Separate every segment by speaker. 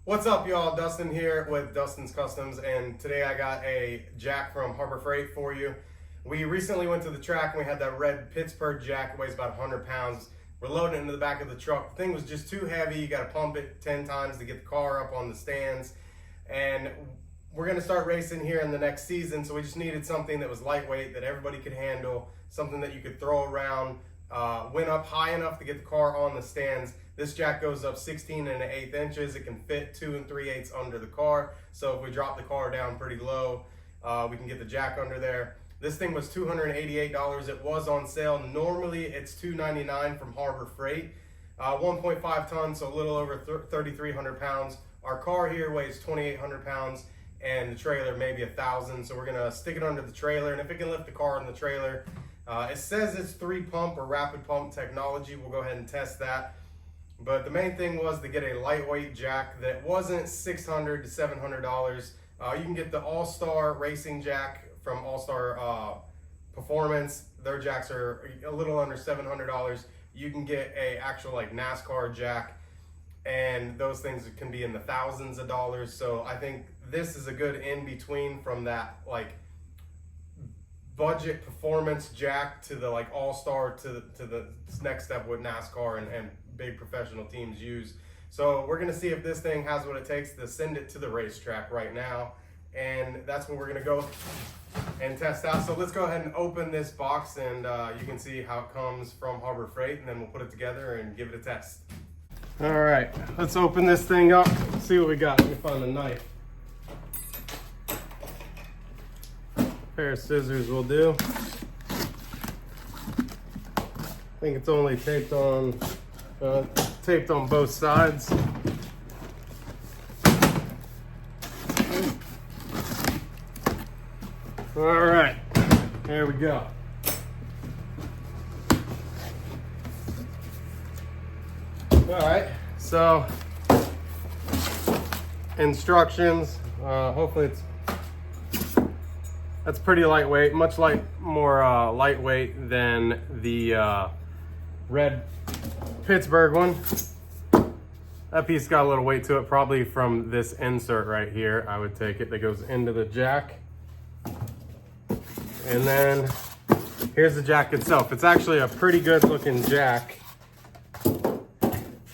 Speaker 1: What's up, y'all? Dustin here with Dustin's Customs, and today I got a jack from Harbor Freight for you. We recently went to the track and we had that red Pittsburgh jack. It weighs about 100 pounds. We're loading it into the back of the truck. The thing was just too heavy. You got to pump it 10 times to get the car up on the stands. And we're going to start racing here in the next season, so we just needed something that was lightweight, that everybody could handle, something that you could throw around, went up high enough to get the car on the stands. This jack goes up 16 1/8 inches. It can fit 2 3/8 under the car. So if we drop the car down pretty low, we can get the jack under there. This thing was $288. It was on sale. Normally it's $299 from Harbor Freight. 1.5 tons, so a little over 3,300 pounds. Our car here weighs 2,800 pounds and the trailer maybe 1,000. So we're gonna stick it under the trailer, and if it can lift the car in the trailer, it says it's 3-pump or rapid pump technology. We'll go ahead and test that. But the main thing was to get a lightweight jack that wasn't $600 to $700. You can get the All-Star Racing Jack from All-Star Performance. Their jacks are a little under $700. You can get a actual like NASCAR jack, and those things can be in the thousands of dollars. So I think this is a good in-between from that like budget performance jack to the like all-star to the next step with NASCAR and big professional teams use. So we're gonna see if this thing has what it takes to send it to the racetrack right now, and that's what we're gonna go and test out. So let's go ahead and open this box, and you can see how it comes from Harbor Freight, and then we'll put it together and give it a test. All right, let's open this thing up, see what we got. Let me find a knife. Pair of scissors will do. I think it's only taped on both sides. All right, there we go. All right, so instructions. Hopefully that's pretty lightweight, more lightweight than the red Pittsburgh one. That piece got a little weight to it, probably from this insert right here. I would take it, that goes into the jack. And then here's the jack itself. It's actually a pretty good looking jack.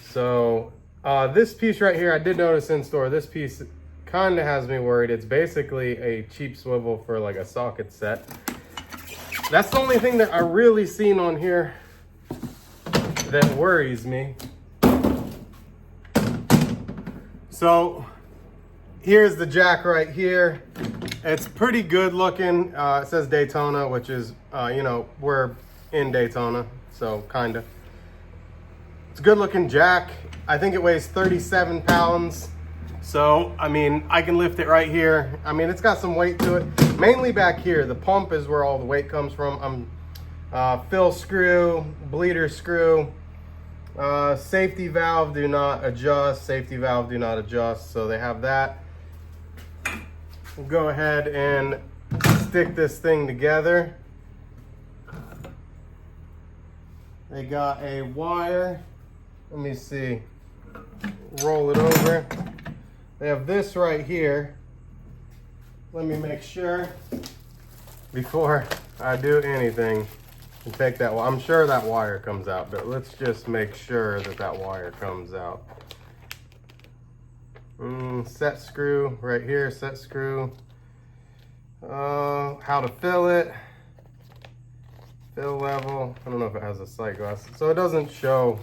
Speaker 1: So this piece right here, I did notice in store, this piece kind of has me worried. It's basically a cheap swivel for like a socket set. That's the only thing that I really seen on here that worries me. So here's the jack right here. It's pretty good looking. It says Daytona, which is, you know, we're in Daytona, so kinda. It's a good looking jack. I think it weighs 37 pounds. So, I mean, I can lift it right here. I mean, it's got some weight to it. Mainly back here, the pump is where all the weight comes from. Fill screw, bleeder screw, safety valve do not adjust, safety valve do not adjust. So they have that. We'll go ahead and stick this thing together. They got a wire. Let me see. Roll it over. They have this right here. Let me make sure before I do anything and take that. I'm sure that wire comes out, but let's just make sure that that wire comes out. Set screw right here, set screw. How to fill it. Fill level. I don't know if it has a sight glass. So it doesn't show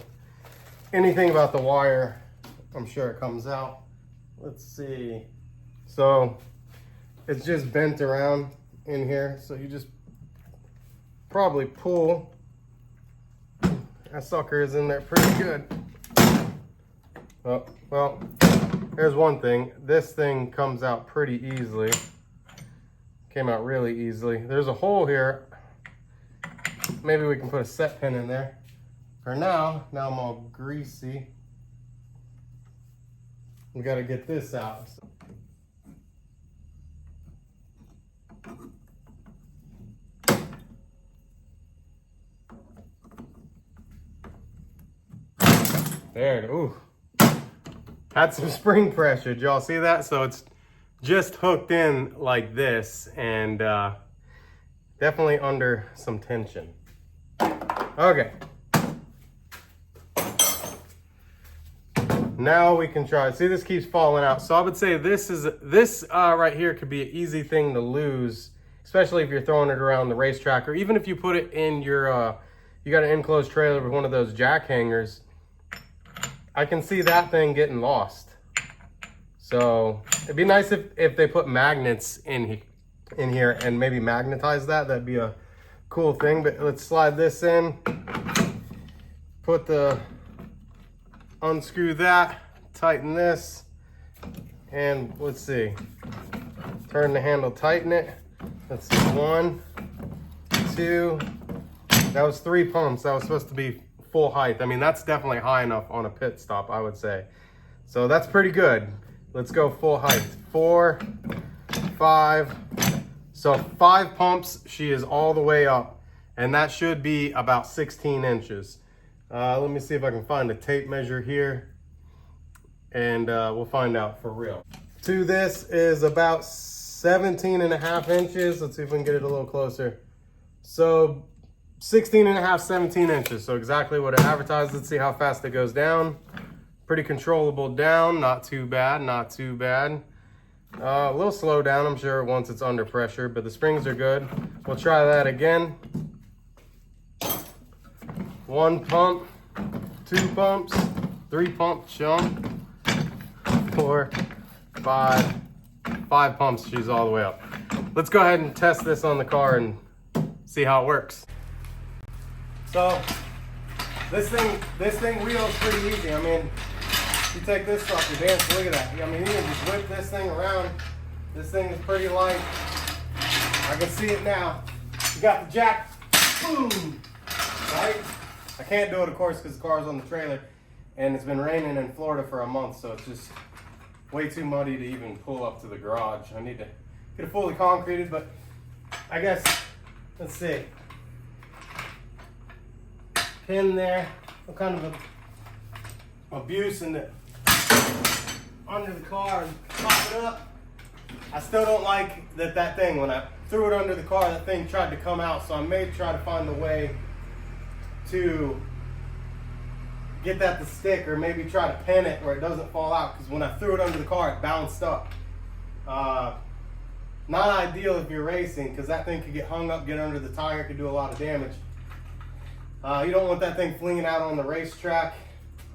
Speaker 1: anything about the wire. I'm sure it comes out. Let's see. So it's just bent around in here. So you just probably pull. That sucker is in there pretty good. Oh, well, here's one thing. This thing comes out pretty easily. Came out really easily. There's a hole here. Maybe we can put a set pin in there. For now I'm all greasy. We gotta get this out. There, ooh. had some spring pressure. Did y'all see that? So it's just hooked in like this, and definitely under some tension. Okay. Now we can try. See, this keeps falling out. So I would say this right here could be an easy thing to lose, especially if you're throwing it around the racetrack, or even if you put it in your, you got an enclosed trailer with one of those jack hangers. I can see that thing getting lost. So it'd be nice if they put magnets in here and maybe magnetize that. That'd be a cool thing. But let's slide this in. Unscrew that, tighten this, and let's see. Turn the handle, tighten it. Let's see, 1, 2. That was 3 pumps. That was supposed to be full height. I mean, that's definitely high enough on a pit stop, I would say. So that's pretty good. Let's go full height. 4, 5. So 5 pumps, she is all the way up. And that should be about 16 inches. Let me see if I can find a tape measure here. And we'll find out for real. To this is about 17.5 inches. Let's see if we can get it a little closer. So 16.5, 17 inches. So exactly what it advertised. Let's see how fast it goes down. Pretty controllable down, not too bad, not too bad. A little slow down, I'm sure, once it's under pressure, but the springs are good. We'll try that again. 1 pump, 2 pumps, 3 pumps, jump, 4, 5 pumps, she's all the way up. Let's go ahead and test this on the car and see how it works. So, this thing wheels pretty easy. I mean, you take this sucker, dance, look at that. I mean, you can just whip this thing around. This thing is pretty light. I can see it now. You got the jack, boom, right? I can't do it, of course, because the car's on the trailer, and it's been raining in Florida for a month, so it's just way too muddy to even pull up to the garage. I need to get it fully concreted, but I guess, let's see. Pin there, what kind of abuse in the under the car and pop it up. I still don't like that thing, when I threw it under the car, that thing tried to come out, so I may try to find a way to get that to stick, or maybe try to pin it where it doesn't fall out, because when I threw it under the car, it bounced up. Not ideal if you're racing, because that thing could get hung up, get under the tire, could do a lot of damage. You don't want that thing flinging out on the racetrack.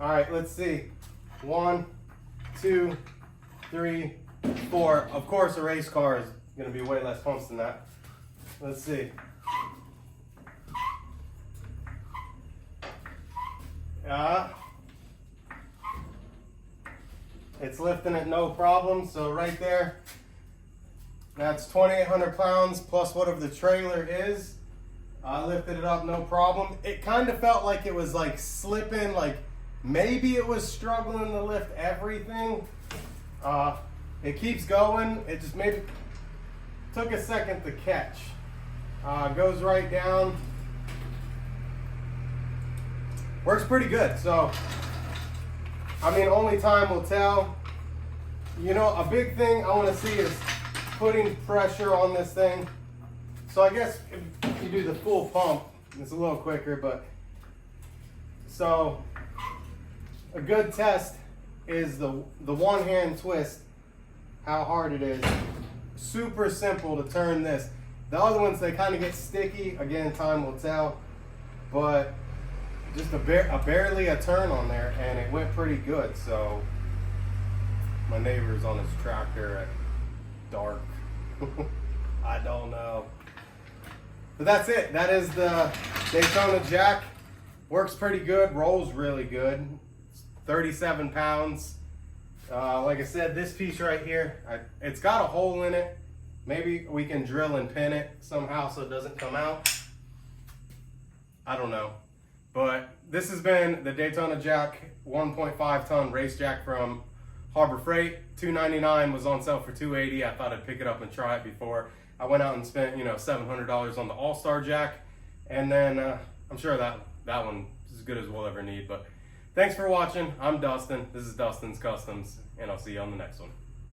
Speaker 1: All right, let's see. 1, 2, 3, 4. Of course, a race car is going to be way less pumps than that. Let's see. It's lifting it no problem. So right there, that's 2,800 pounds plus whatever the trailer is. I lifted it up no problem. It kind of felt like it was like slipping, like maybe it was struggling to lift everything. It keeps going. It just maybe took a second to catch. Goes right down. Works pretty good. So, I mean, only time will tell. You know, a big thing I want to see is putting pressure on this thing. So I guess if you do the full pump, it's a little quicker, but so a good test is the one hand twist, how hard it is. Super simple to turn this. The other ones, they kind of get sticky. Again, time will tell, but just barely a turn on there, and it went pretty good. So my neighbor's on his tractor at dark. I don't know. But that's it. That is the Daytona Jack. Works pretty good, rolls really good. It's 37 pounds. Like I said, this piece right here, it's got a hole in it. Maybe we can drill and pin it somehow so it doesn't come out. I don't know. But this has been the Daytona Jack 1.5 ton race jack from Harbor Freight. $299 was on sale for $280. I thought I'd pick it up and try it before I went out and spent, $700 on the All-Star Jack. And then I'm sure that one is as good as we'll ever need. But Thanks for watching. I'm Dustin. This is Dustin's Customs, and I'll see you on the next one.